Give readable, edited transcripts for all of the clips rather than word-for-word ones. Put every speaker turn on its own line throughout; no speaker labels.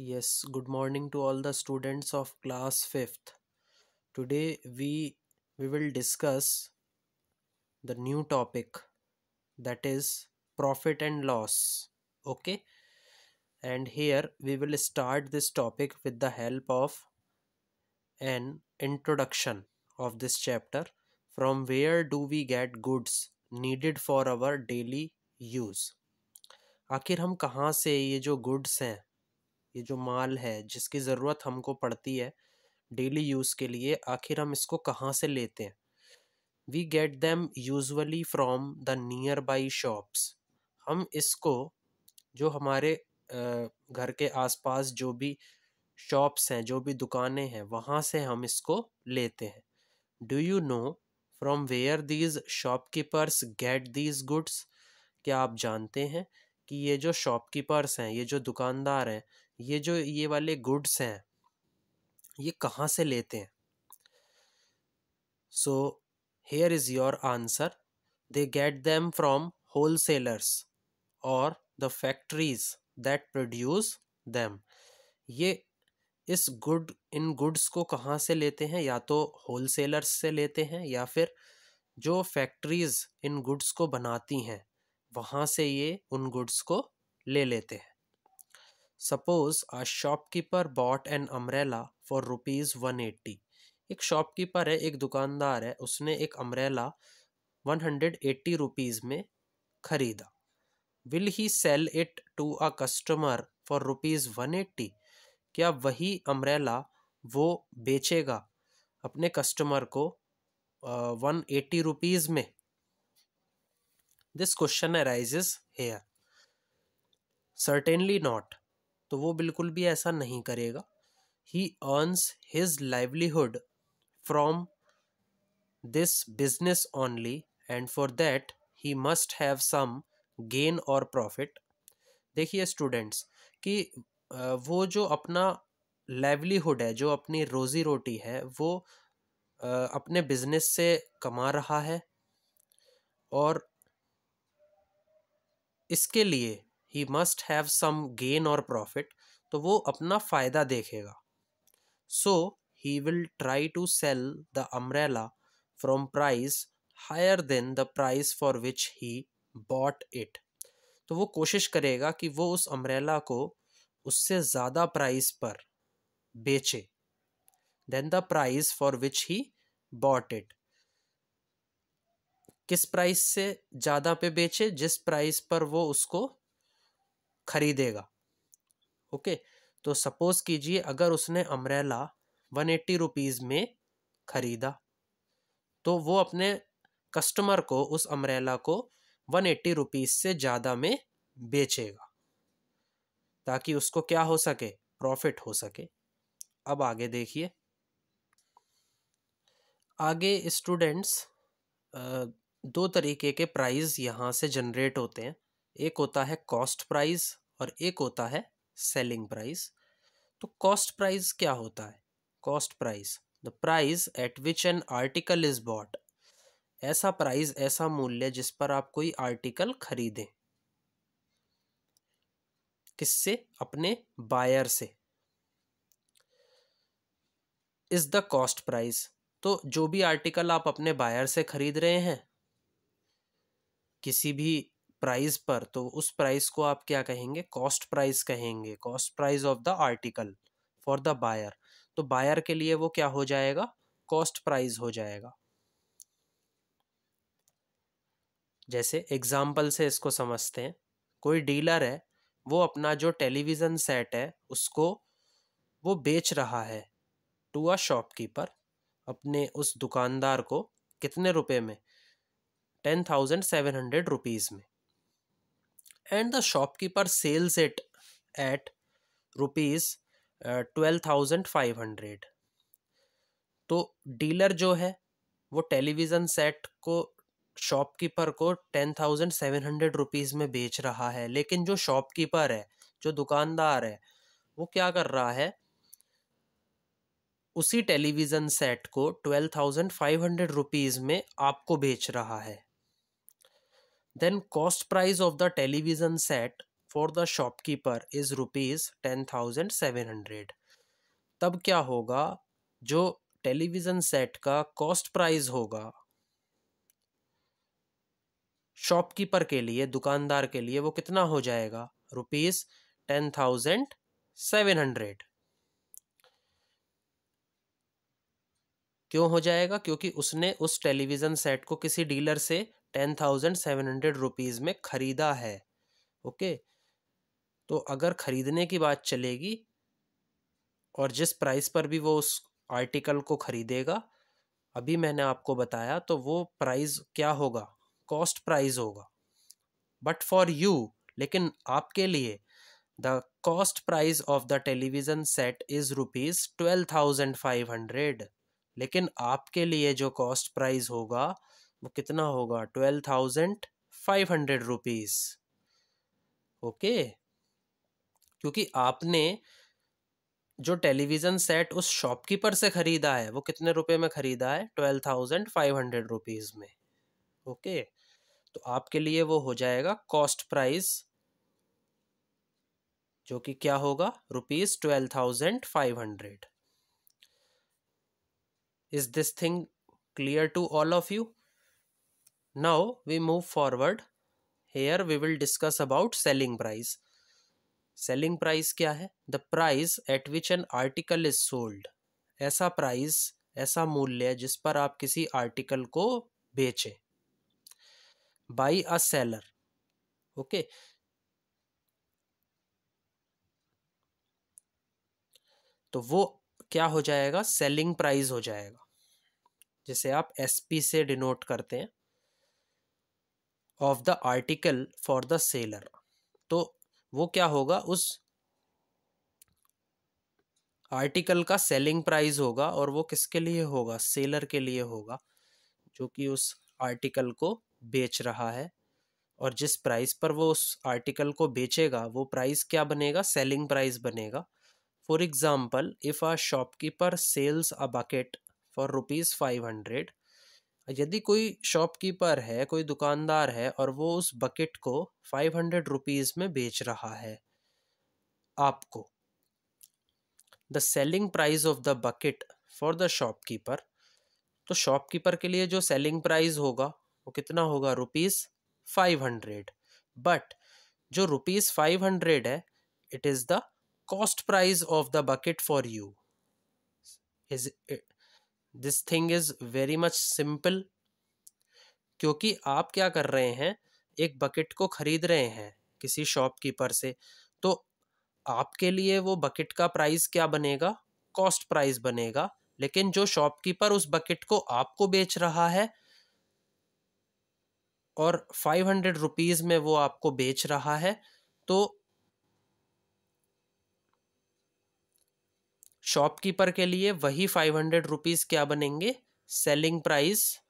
Yes, good morning to all the students of class 5th. Today we will discuss the new topic, that is profit and loss. Okay? And here we will start this topic with the help of an introduction of this chapter. From where do we get goods needed for our daily use? आखिर हम कहाँ से ये जो goods हैं, ये जो माल है जिसकी ज़रूरत हमको पड़ती है डेली यूज़ के लिए, आखिर हम इसको कहाँ से लेते हैं? We get them usually from the nearby shops. हम इसको जो हमारे घर के आसपास जो भी शॉप्स हैं, जो भी दुकानें हैं, वहाँ से हम इसको लेते हैं। Do you know from where these shopkeepers get these goods? क्या आप जानते हैं कि ये जो शॉपकीपर्स हैं, ये जो दुकानदार हैं, ये वाले गुड्स हैं, ये कहाँ से लेते हैं? So here is your answer. They get them from wholesalers or the factories that produce them. ये इस इन गुड्स को कहाँ से लेते हैं? या तो होलसेलर्स से लेते हैं या फिर जो फैक्ट्रीज इन गुड्स को बनाती हैं वहाँ से ये उन गुड्स को ले लेते हैं। Suppose a shopkeeper bot an umbrella for ₹180। एक शॉपकीपर है, एक दुकानदार है, उसने एक अम्ब्रेला 180 रुपीज़ में खरीदा। Will he sell it to a customer for ₹180? क्या वही अम्ब्रेला वो बेचेगा अपने कस्टमर को 180 रुपीज़ में? This question arises here. Certainly not. तो वो बिल्कुल भी ऐसा नहीं करेगा। He earns his livelihood from this business only and for that he must have some gain और प्रॉफिट। देखिए स्टूडेंट्स कि वो जो अपना लाइवलीहुड है, जो अपनी रोजी रोटी है, वो अपने बिजनेस से कमा रहा है और इसके लिए he must have some gain और प्रॉफिट, तो वो अपना फ़ायदा देखेगा। So he will try to sell the umbrella from price higher than the price for which he bought it. तो वो कोशिश करेगा कि वो उस अम्ब्रेला को उससे ज़्यादा प्राइस पर बेचे then the price for which he bought it. किस प्राइस से ज़्यादा पे बेचे? जिस प्राइस पर वो उसको खरीदेगा। ओके, तो सपोज कीजिए अगर उसने अम्ब्रेला 180 रुपीज़ में खरीदा तो वो अपने कस्टमर को उस अम्ब्रेला को 180 रुपीज़ से ज़्यादा में बेचेगा ताकि उसको क्या हो सके? प्रॉफिट हो सके। अब आगे देखिए, आगे स्टूडेंट्स दो तरीके के प्राइस यहाँ से जनरेट होते हैं। एक होता है कॉस्ट प्राइस और एक होता है सेलिंग प्राइस। तो कॉस्ट प्राइस क्या होता है? Cost price, the price at which an article is bought. ऐसा प्राइस, ऐसा मूल्य जिस पर आप कोई आर्टिकल खरीदें। किससे? अपने बायर से। Is the cost price. तो जो भी आर्टिकल आप अपने बायर से खरीद रहे हैं किसी भी प्राइस पर, तो उस प्राइस को आप क्या कहेंगे? कॉस्ट प्राइस कहेंगे। Cost price of the article for the buyer. तो बायर के लिए वो क्या हो जाएगा? कॉस्ट प्राइस हो जाएगा। जैसे एग्जाम्पल से इसको समझते हैं। कोई डीलर है, वो अपना जो टेलीविज़न सेट है उसको वो बेच रहा है टू अ शॉपकीपर, अपने उस दुकानदार को। कितने रुपए में? 10,700 रुपीज़ में। And the shopkeeper sells it at ₹12,500। तो डीलर जो है वो टेलीविज़न सेट को शॉपकीपर को 10,700 रुपीज़ में बेच रहा है, लेकिन जो शॉपकीपर है, जो दुकानदार है, वो क्या कर रहा है? उसी टेलीविज़न सेट को 12,500 रुपीज़ में आपको बेच रहा है। Then cost price of the television set for the shopkeeper is ₹10,700। तब क्या होगा, जो टेलीविज़न सेट का कॉस्ट प्राइस होगा शॉपकीपर के लिए, दुकानदार के लिए, वो कितना हो जाएगा? ₹10,700। क्यों हो जाएगा? क्योंकि उसने उस टेलीविज़न सेट को किसी डीलर से ₹10,700 में खरीदा है। ओके, तो अगर खरीदने की बात चलेगी और जिस प्राइस पर भी वो उस आर्टिकल को खरीदेगा, अभी मैंने आपको बताया, तो वो प्राइस क्या होगा? कॉस्ट प्राइस होगा। बट फॉर यू, लेकिन आपके लिए, the cost price of the television set is ₹12,500। लेकिन आपके लिए जो कॉस्ट प्राइस होगा वो कितना होगा? ₹12,500। ओके, क्योंकि आपने जो टेलीविज़न सेट उस शॉपकीपर से खरीदा है वो कितने रुपए में खरीदा है? ₹12,500 में। ओके, तो आपके लिए वो हो जाएगा कॉस्ट प्राइस, जो कि क्या होगा? ₹12,500। Is this thing clear to all of you? Now we move forward. Here we will discuss about selling price. Selling price क्या है? The price at which an article is sold. ऐसा price, ऐसा मूल्य जिस पर आप किसी आर्टिकल को बेचें। By a seller. ओके, तो वो क्या हो जाएगा? सेलिंग प्राइस हो जाएगा, जिसे आप SP से डिनोट करते हैं, of the article for the seller. तो वो क्या होगा? उस आर्टिकल का सेलिंग प्राइस होगा, और वो किसके लिए होगा? सेलर के लिए होगा, जो कि उस आर्टिकल को बेच रहा है। और जिस प्राइस पर वो उस आर्टिकल को बेचेगा वो प्राइस क्या बनेगा? सेलिंग प्राइस बनेगा। For example, if a shopkeeper sells a bucket for ₹500, यदि कोई शॉपकीपर है, कोई दुकानदार है, और वो उस बकेट को ₹500 में बेच रहा है आपको, the selling price of the bucket for the shopkeeper, तो शॉपकीपर के लिए जो सेलिंग प्राइस होगा वो कितना होगा? ₹500। बट जो ₹500 है, it is the cost price of the bucket for you. Is this thing is very much simple, क्योंकि आप क्या कर रहे हैं? एक बकेट को खरीद रहे हैं किसी शॉपकीपर से, तो आपके लिए वो बकेट का प्राइस क्या बनेगा? कॉस्ट प्राइस बनेगा। लेकिन जो शॉपकीपर उस बकेट को आपको बेच रहा है और ₹500 में वो आपको बेच रहा है, तो शॉपकीपर के लिए वही ₹500 क्या बनेंगे? सेलिंग प्राइस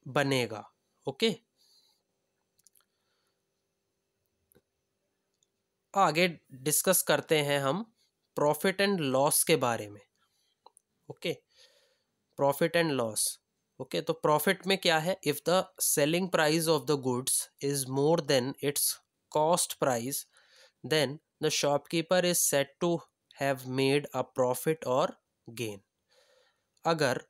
बनेगा। ओके, आगे डिस्कस करते हैं हम प्रॉफिट एंड लॉस के बारे में। Okay, profit and loss. Okay, तो प्रॉफिट में क्या है? If the selling price of the goods is more than its cost price, then the shopkeeper is said to have made a profit और gain. अगर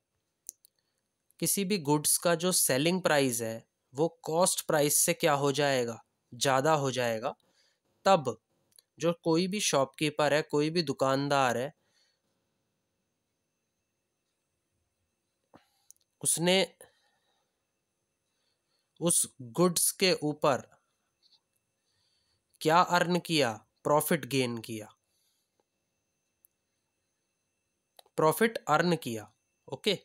किसी भी गुड्स का जो सेलिंग प्राइस है वो कॉस्ट प्राइस से क्या हो जाएगा? ज़्यादा हो जाएगा, तब जो कोई भी शॉपकीपर है, कोई भी दुकानदार है, उसने उस गुड्स के ऊपर क्या अर्न किया? प्रॉफिट गेन किया, प्रॉफिट अर्न किया। ओके,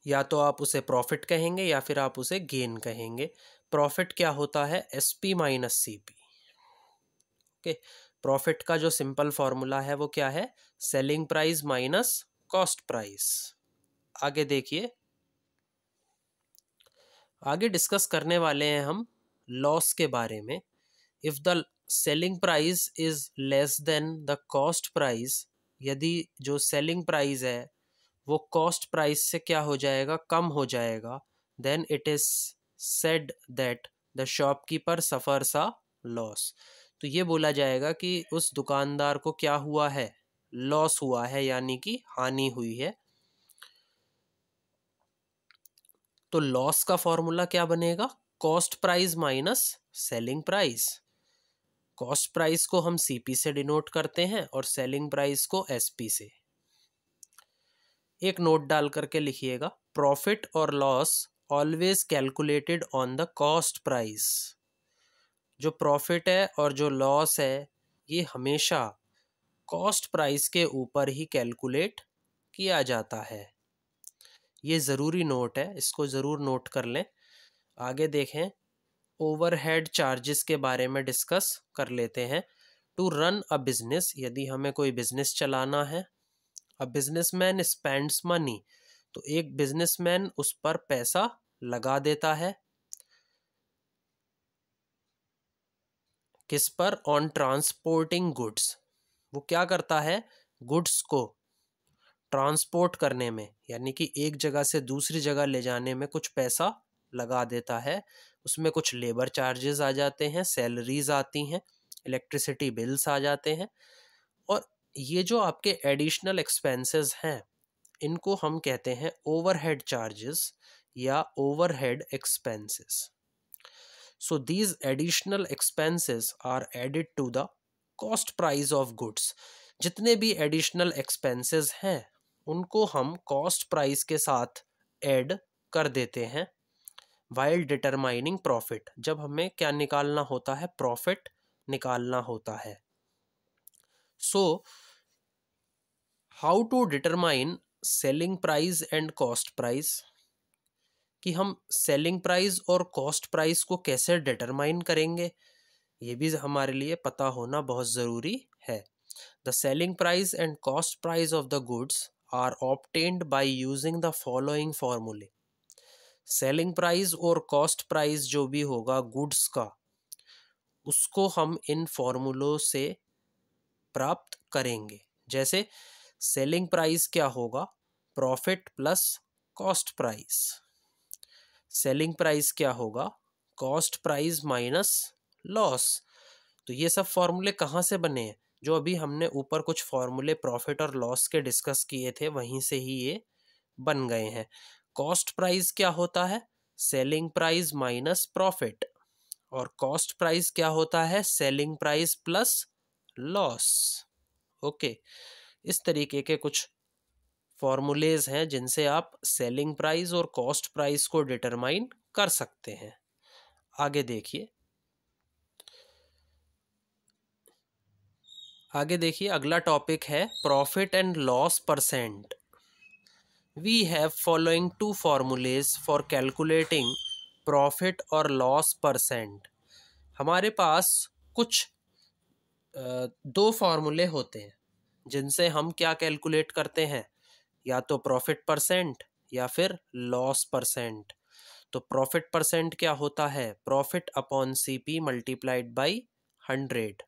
या तो आप उसे प्रॉफिट कहेंगे या फिर आप उसे गेन कहेंगे। प्रॉफिट क्या होता है? SP minus CP। Okay, profit का जो सिंपल फॉर्मूला है वो क्या है? Selling price minus cost price. आगे देखिए, आगे डिस्कस करने वाले हैं हम लॉस के बारे में। If the selling price is less than the cost price, यदि जो सेलिंग प्राइस है वो कॉस्ट प्राइस से क्या हो जाएगा, कम हो जाएगा, then it is said that the shopkeeper suffers a loss. तो ये बोला जाएगा कि उस दुकानदार को क्या हुआ है, लॉस हुआ है, यानी कि हानि हुई है। तो लॉस का फॉर्मूला क्या बनेगा, cost price minus selling price. Cost price को हम सीपी से डिनोट करते हैं और सेलिंग प्राइस को एसपी से। एक नोट डाल करके लिखिएगा, प्रॉफिट और loss always calculated on the cost price. जो प्रॉफिट है और जो लॉस है ये हमेशा कॉस्ट प्राइस के ऊपर ही कैलकुलेट किया जाता है। ये ज़रूरी नोट है, इसको ज़रूर नोट कर लें। आगे देखें, ओवरहेड चार्जेस के बारे में डिस्कस कर लेते हैं। टू रन अ बिजनेस, यदि हमें कोई बिजनेस चलाना है, अ बिजनेसमैन स्पेंड्स मनी, तो एक बिजनेसमैन उस पर पैसा लगा देता है। किस पर, ऑन ट्रांसपोर्टिंग गुड्स। वो क्या करता है, गुड्स को ट्रांसपोर्ट करने में, यानी कि एक जगह से दूसरी जगह ले जाने में कुछ पैसा लगा देता है। उसमें कुछ लेबर चार्जेस आ जाते हैं, सैलरीज आती हैं, इलेक्ट्रिसिटी बिल्स आ जाते हैं, और ये जो आपके एडिशनल एक्सपेंसेस हैं इनको हम कहते हैं ओवरहेड चार्जेस या overhead expenses. So these additional expenses are added to the cost price of goods। जितने भी additional expenses हैं उनको हम cost price के साथ add कर देते हैं while determining profit। जब हमें क्या निकालना होता है, profit निकालना होता है। So how to determine selling price and cost price, कि हम सेलिंग प्राइस और कॉस्ट प्राइस को कैसे डिटरमाइन करेंगे, ये भी हमारे लिए पता होना बहुत ज़रूरी है। The selling price and cost price of the goods are obtained by using the following formulae. Selling price और कॉस्ट प्राइस जो भी होगा गुड्स का, उसको हम इन फॉर्मूलों से प्राप्त करेंगे। जैसे सेलिंग प्राइस क्या होगा, profit plus cost price. Selling price क्या होगा, कॉस्ट प्राइस माइनस लॉस। तो ये सब फॉर्मूले कहाँ से बने हैं, जो अभी हमने ऊपर कुछ फॉर्मूले प्रॉफिट और लॉस के डिस्कस किए थे वहीं से ही ये बन गए हैं। कॉस्ट प्राइस क्या होता है, सेलिंग प्राइस माइनस प्रॉफिट, और कॉस्ट प्राइस क्या होता है, selling price plus loss. Okay, इस तरीके के कुछ फॉर्मूलेज हैं जिनसे आप सेलिंग प्राइस और कॉस्ट प्राइस को डिटरमाइन कर सकते हैं। आगे देखिए, अगला टॉपिक है profit and loss percent. We have following two formulas for calculating profit और लॉस परसेंट। हमारे पास कुछ दो फॉर्मूले होते हैं जिनसे हम क्या कैलकुलेट करते हैं, या तो प्रॉफिट परसेंट या फिर लॉस परसेंट। तो प्रॉफिट परसेंट क्या होता है, profit upon CP multiplied by 100।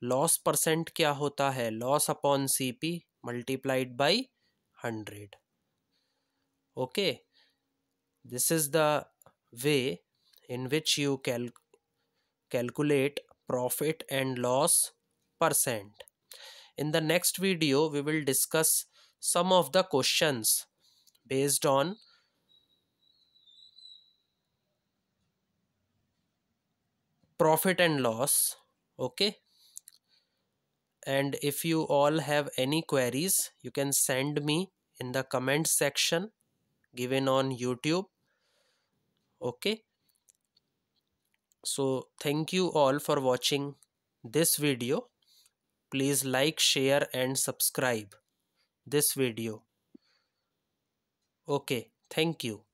Loss percent क्या होता है, loss upon CP multiplied by 100। Okay, this is the way in which you calculate profit and loss percent. In the next video, we will discuss some of the questions based on profit and loss. Okay. And if you all have any queries, you can send me in the comment section given on YouTube. Okay. So thank you all for watching this video. Please like, share and subscribe this video. Okay, thank you.